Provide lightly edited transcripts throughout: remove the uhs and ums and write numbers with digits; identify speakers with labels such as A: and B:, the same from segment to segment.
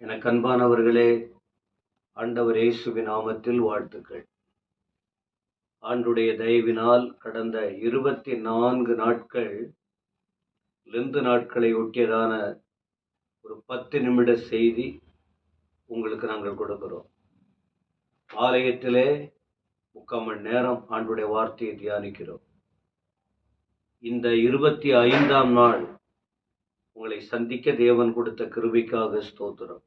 A: எனக்கு அன்பானவர்களே, ஆண்டவர் இயேசுவின் நாமத்தில் வாழ்த்துக்கள். ஆண்டுடைய தயவினால் கடந்த 24 நாட்கள் லெந்து நாட்களை ஒட்டியதான ஒரு 10 நிமிட செய்தி உங்களுக்கு நாங்கள் கொடுக்கிறோம். ஆலயத்திலே 3/4 மணி நேரம் ஆண்டுடைய வார்த்தையை தியானிக்கிறோம். இந்த 25ஆம் நாள் உங்களை சந்திக்க தேவன் கொடுத்த கிருபைக்காக ஸ்தோத்திரம்.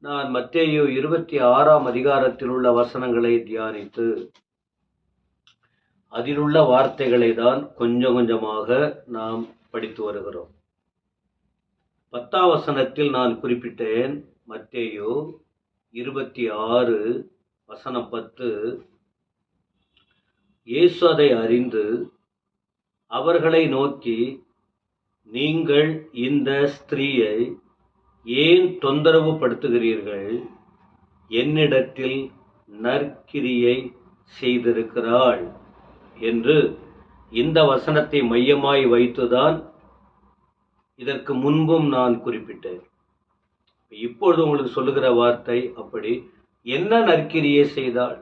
A: நான் மத்தேயு 26ஆம் அதிகாரத்தில் உள்ள வசனங்களை தியானித்து அதிலுள்ள வார்த்தைகளை தான் கொஞ்சம் கொஞ்சமாக நாம் படித்து வருகிறோம். 10ஆம் வசனத்தில் நான் குறிப்பிட்டேன், மத்தேயு 26 வசனம் 10. இயேசு அதை அறிந்து அவர்களை நோக்கி, நீங்கள் இந்த ஸ்திரீயை ஏன் தொந்தரவு படுத்துகிறீர்கள்? என்னிடத்தில் நற்கிரியை செய்திருக்கிறாள் என்று இந்த வசனத்தை மையமாய் வைத்துதான் இதற்கு முன்பும் நான் குறிப்பிட்டேன். இப்பொழுது உங்களுக்கு சொல்லுகிற வார்த்தை அப்படி. என்ன நற்கிரியை செய்தாள்?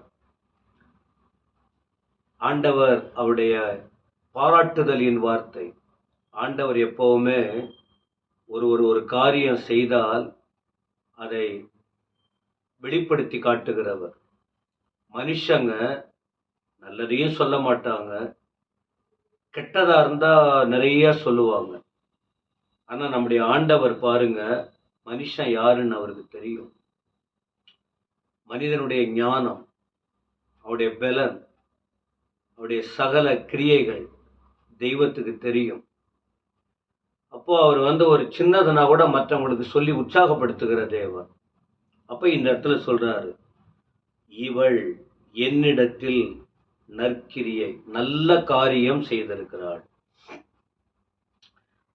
A: ஆண்டவர் அவருடைய பாராட்டுதலின் வார்த்தை. ஆண்டவர் எப்பவுமே ஒரு காரியம் செய்தால் அதை வெளிப்படுத்தி காட்டுகிறவர். மனுஷங்க நல்லதையும் சொல்ல மாட்டாங்க, கெட்டதா இருந்தா நிறைய சொல்லுவாங்க. ஆனா நம்முடைய ஆண்டவர் பாருங்க, மனுஷன் யாருன்னு அவருக்கு தெரியும். மனிதனுடைய ஞானம், அவருடைய பலன், அவருடைய சகல கிரியைகள் தெய்வத்துக்கு தெரியும். அப்போ அவர் ஒரு சின்னதுனா கூட மற்றவங்களுக்கு சொல்லி உற்சாகப்படுத்துகிற தேவன். அப்ப இந்த இடத்துல சொல்றாரு, இவள் என்னிடத்தில் நற்கிரியை, நல்ல காரியம் செய்திருக்கிறாள்.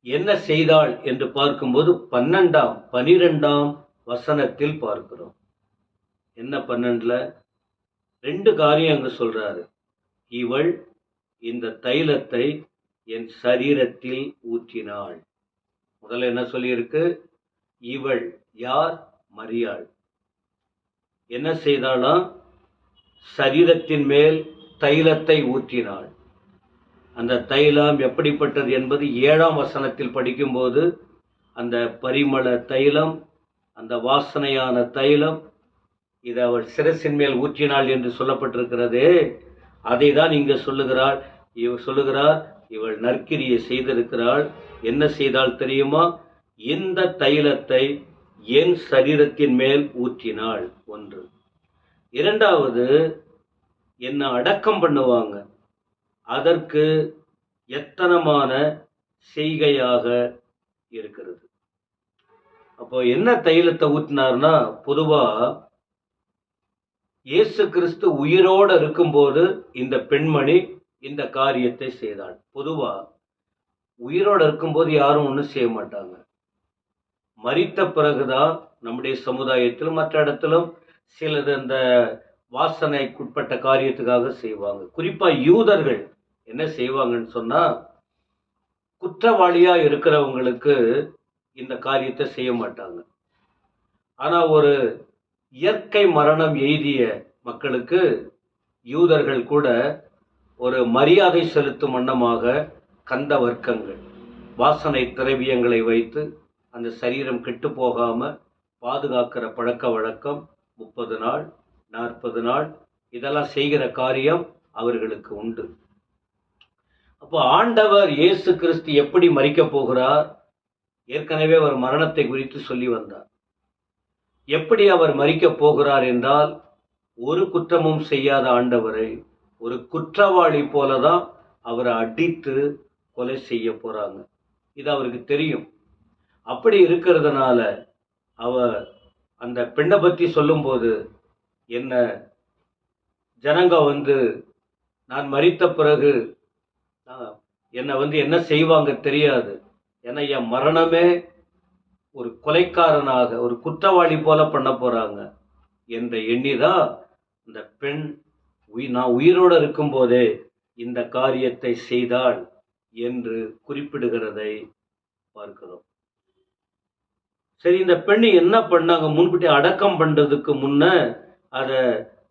A: என்ன செய்தாள் என்று பார்க்கும்போது 12ஆம் வசனத்தில் பார்க்கிறோம். என்ன 12ல 2 காரியம் அங்க சொல்றாரு. இவள் இந்த தைலத்தை என் சரீரத்தில் ஊற்றினாள். முதல்ல என்ன சொல்லியிருக்கு? இவள் யார்? மரியாள். என்ன செய்தாளாம்? சரீரத்தின் மேல் தைலத்தை ஊற்றினாள். அந்த தைலம் எப்படிப்பட்டது என்பது 7ஆம் வசனத்தில் படிக்கும்போது, அந்த பரிமள தைலம், அந்த வாசனையான தைலம், இதை அவள் சிரசின் மேல் ஊற்றினாள் என்று சொல்லப்பட்டிருக்கிறதே, அதை தான் இங்க சொல்லுகிறாள். இவள் நற்கிரியை செய்திருக்கிறாள். என்ன செய்தால் தெரியுமா? இந்த தைலத்தை என் சரீரத்தின் மேல் ஊற்றினாள். 1. 2வது, என்ன அடக்கம் பண்ணுவாங்க, அதற்கு எத்தனமான செய்கையாக இருக்கிறது. அப்போ என்ன தைலத்தை ஊற்றினார்னா, பொதுவா இயேசு கிறிஸ்து உயிரோடு இருக்கும்போது இந்த பெண்மணி இந்த காரியத்தை செய்தாள். பொதுவா உயிரோடு இருக்கும்போது யாரும் ஒன்றும் செய்ய மாட்டாங்க. மரித்த பிறகுதான் நம்முடைய சமுதாயத்திலும் மற்ற இடத்திலும் சிலது அந்த வாசனைக்குட்பட்ட காரியத்துக்காக செய்வாங்க. குறிப்பா யூதர்கள் என்ன செய்வாங்கன்னு சொன்னா, குற்றவாளியா இருக்கிறவங்களுக்கு இந்த காரியத்தை செய்ய மாட்டாங்க. ஆனா ஒரு இயற்கை மரணம் எய்திய மக்களுக்கு யூதர்கள் கூட ஒரு மரியாதை செலுத்தும் வண்ணமாக கந்த வர்க்கங்கள், வாசனை திரவியங்களை வைத்து அந்த சரீரம் கெட்டு போகாம பாதுகாக்கிற பழக்க வழக்கம் 30 நாள் 40 நாள் இதெல்லாம் செய்கிற காரியம் அவர்களுக்கு உண்டு. அப்போ ஆண்டவர் இயேசு கிறிஸ்து எப்படி மரிக்க போகிறார்? ஏற்கனவே அவர் மரணத்தை குறித்து சொல்லி வந்தார். எப்படி அவர் மரிக்க போகிறார் என்றால், ஒரு குற்றமும் செய்யாத ஆண்டவரை ஒரு குற்றவாளி போலதான் அவரை அடித்து கொலை செய்ய போறாங்க. இது அவருக்கு தெரியும். அப்படி இருக்கிறதுனால அவர் அந்த பெண்ணை பற்றி சொல்லும்போது, என்ன ஜனங்க நான் மரித்த பிறகு என்னை என்ன செய்வாங்க தெரியாது. ஏன்னா என் மரணமே ஒரு கொலைக்காரனாக, ஒரு குற்றவாளி போல பண்ண போறாங்க என்ற எண்ணிதான் இந்த பெண் நான் உயிரோடு இருக்கும் போதே இந்த காரியத்தை செய்தாள் என்று குறிப்பிடுகிறதை பார்க்கிறோம். சரி, இந்த பெண் என்ன பண்ணாங்க? முன்கூட்டி அடக்கம் பண்றதுக்கு முன்ன அதை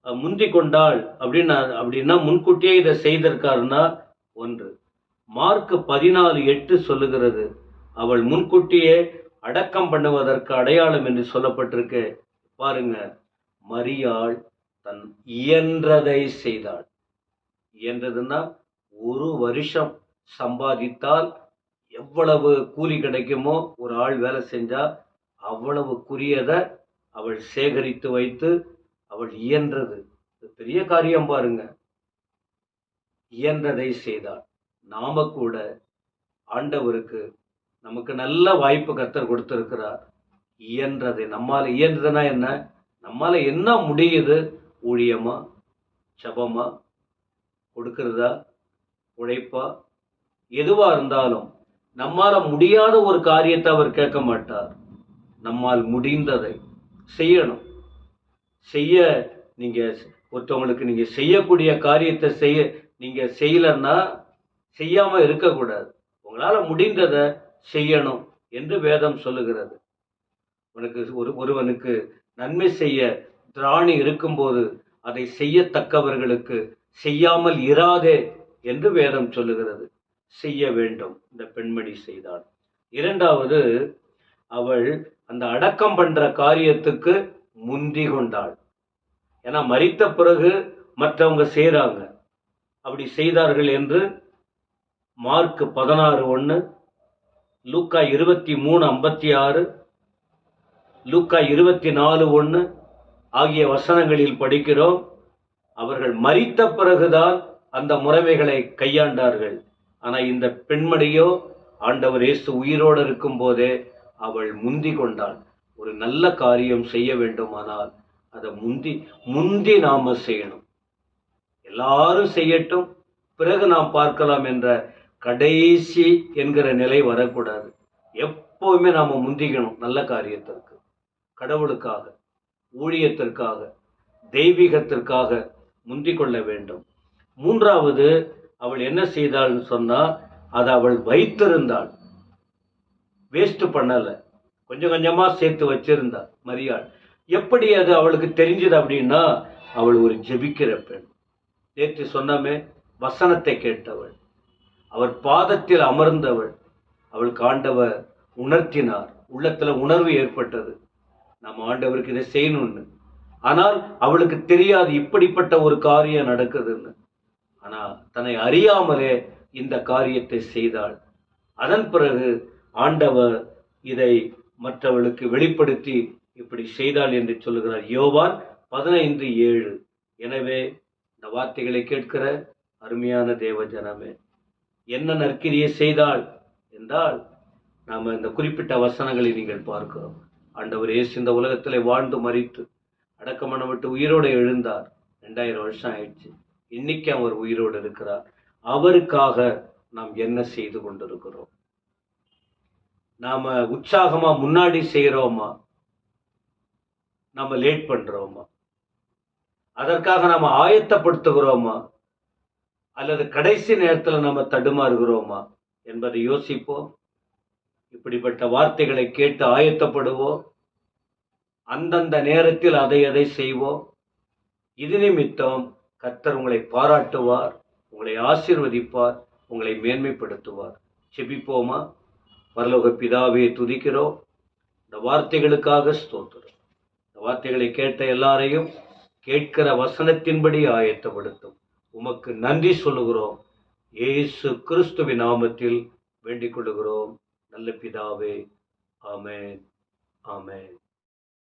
A: முந்தி கொண்டாள் அப்படின்னா முன்கூட்டியே இதை செய்திருக்காருன்னா ஒன்று. மார்க் 14:8 சொல்லுகிறது, அவள் முன்கூட்டியே அடக்கம் பண்ணுவதற்கு அடையாளம் என்று சொல்லப்பட்டிருக்கு. பாருங்க, மரியாள் தன் இயன்றதை செய்தாள். இயன்றதுன்னா 1 வருஷம் சம்பாதித்தால் எவ்வளவு கூலி கிடைக்குமோ, ஒரு ஆள் வேலை செஞ்சா அவ்வளவுக்குரியதை அவள் சேகரித்து வைத்து அவள் இயன்றது. பெரிய காரியம் பாருங்க. இயன்றதை செய்தாள். நாம கூட ஆண்டவருக்கு நமக்கு நல்ல வாய்ப்பு கர்த்தர் கொடுத்திருக்கிறார். இயன்றதை, நம்மால இயன்றதுன்னா என்ன? நம்மால என்ன முடியுது? ஊழியமா, ஜபமா, கொடுக்கிறதா, உழைப்பா, எதுவா இருந்தாலும் நம்மால முடியாத ஒரு காரியத்தை அவர் கேட்க மாட்டார். நம்மால் முடிந்ததை செய்யணும். நீங்க ஒருத்தவங்களுக்கு நீங்க செய்யக்கூடிய காரியத்தை நீங்க செய்யலன்னா செய்யாம இருக்கக்கூடாது. உங்களால முடிந்ததை செய்யணும் என்று வேதம் சொல்லுகிறது. ஒருவனுக்கு நன்மை செய்ய திராணி இருக்கும்போது அதை செய்யத்தக்கவர்களுக்கு செய்யாமல் இராதே என்று வேதம் சொல்லுகிறது. செய்ய வேண்டும். இந்த பெண்மணி செய்தாள். இரண்டாவது, அவள் அந்த அடக்கம் பண்ற காரியத்துக்கு முந்தி கொண்டாள். ஏன்னா மரித்த பிறகு மற்றவங்க செய்றாங்க. அப்படி செய்தார்கள் என்று மார்க் 16:1, லூக்கா 23:56, லூக்கா 24:1 ஆகிய வசனங்களில் படிக்கிறோம். அவர்கள் மரித்த பிறகுதான் அந்த முறைமைகளை கையாண்டார்கள். ஆனா இந்த பெண்மணியோ ஆண்டவர் இயேசு உயிரோடு இருக்கும் போதே அவள் முந்தி கொண்டாள். ஒரு நல்ல காரியம் செய்ய வேண்டுமானால் அதை முந்தி நாம செய்யணும். எல்லாரும் செய்யட்டும், பிறகு நாம் பார்க்கலாம் என்ற கடைசி என்கிற நிலை வரக்கூடாது. எப்பவுமே நாம முந்திக்கணும். நல்ல காரியத்திற்கு, கடவுளுக்காக, ஊழியத்திற்காக, தெய்வீகத்திற்காக முந்திக் கொள்ள வேண்டும். மூன்றாவது, அவள் என்ன செய்தாள்னு சொன்னா, அதை அவள் வைத்திருந்தாள். வேஸ்ட் பண்ணல, கொஞ்சம் கொஞ்சமா சேர்த்து வச்சிருந்தா மரியாள். எப்படி அது அவளுக்கு தெரிஞ்சது அப்படின்னா, அவள் ஒரு ஜெபிக்கிற பெண். நேற்று சொன்னமே, வசனத்தை கேட்டவள், அவர் பாதத்தில் அமர்ந்தவள். அவளுக்கு ஆண்டவர் உணர்த்தினார். உள்ளத்துல உணர்வு ஏற்பட்டது, நம்ம ஆண்டவருக்கு இதை செய்யணும்னு. ஆனால் அவளுக்கு தெரியாது இப்படிப்பட்ட ஒரு காரியம் நடக்குதுன்னு. ஆனா தன்னை அறியாமலே இந்த காரியத்தை செய்தாள். அதன் பிறகு ஆண்டவர் இதை மற்றவளுக்கு வெளிப்படுத்தி இப்படி செய்தாள் என்று சொல்லுகிறார். யோவான் 15:7. எனவே இந்த வார்த்தைகளை கேட்கிற அருமையான தேவ ஜனமே, என்ன நற்கிரியை செய்தாள் என்றால், நாம இந்த குறிப்பிட்ட வசனங்களை நீங்கள் பார்க்கிறோம். ஆண்டவர் இயேசு இந்த உலகத்திலே வாழ்ந்து மரித்து அடக்கமன விட்டு உயிரோடு எழுந்தார். 2000 வருஷம் ஆயிடுச்சு. இன்னைக்கு அவர் உயிரோடு இருக்கிறார். அவருக்காக நாம் என்ன செய்து கொண்டிருக்கிறோம்? நாம உற்சாகமா முன்னாடி செய்யறோமா? நாம லேட் பண்றோமா? அதற்காக நாம ஆயத்தப்படுத்துகிறோமா? அல்லது கடைசி நேரத்தில் நாம தடுமாறுகிறோமா என்பதை யோசிப்போம். இப்படிப்பட்ட வார்த்தைகளை கேட்டு ஆயத்தப்படுவோம். அந்தந்த நேரத்தில் அதை செய்வோம். இது நிமித்தம் கர்த்தர் உங்களை பாராட்டுவார், உங்களை ஆசீர்வதிப்பார், உங்களை மேன்மைப்படுத்துவார். செபிப்போமா? பரலோக பிதாவே, துதிக்கிறோம். இந்த வார்த்தைகளுக்காக ஸ்தோத்திரம். இந்த வார்த்தைகளை கேட்ட எல்லாரையும் கேட்கிற வசனத்தின்படி ஆயத்தப்படுத்தும். உமக்கு நன்றி சொல்லுகிறோம். இயேசு கிறிஸ்துவின் நாமத்தில் வேண்டிக் கொள்ளுகிறோம் நல்ல பிதாவே. ஆமென், ஆமென்.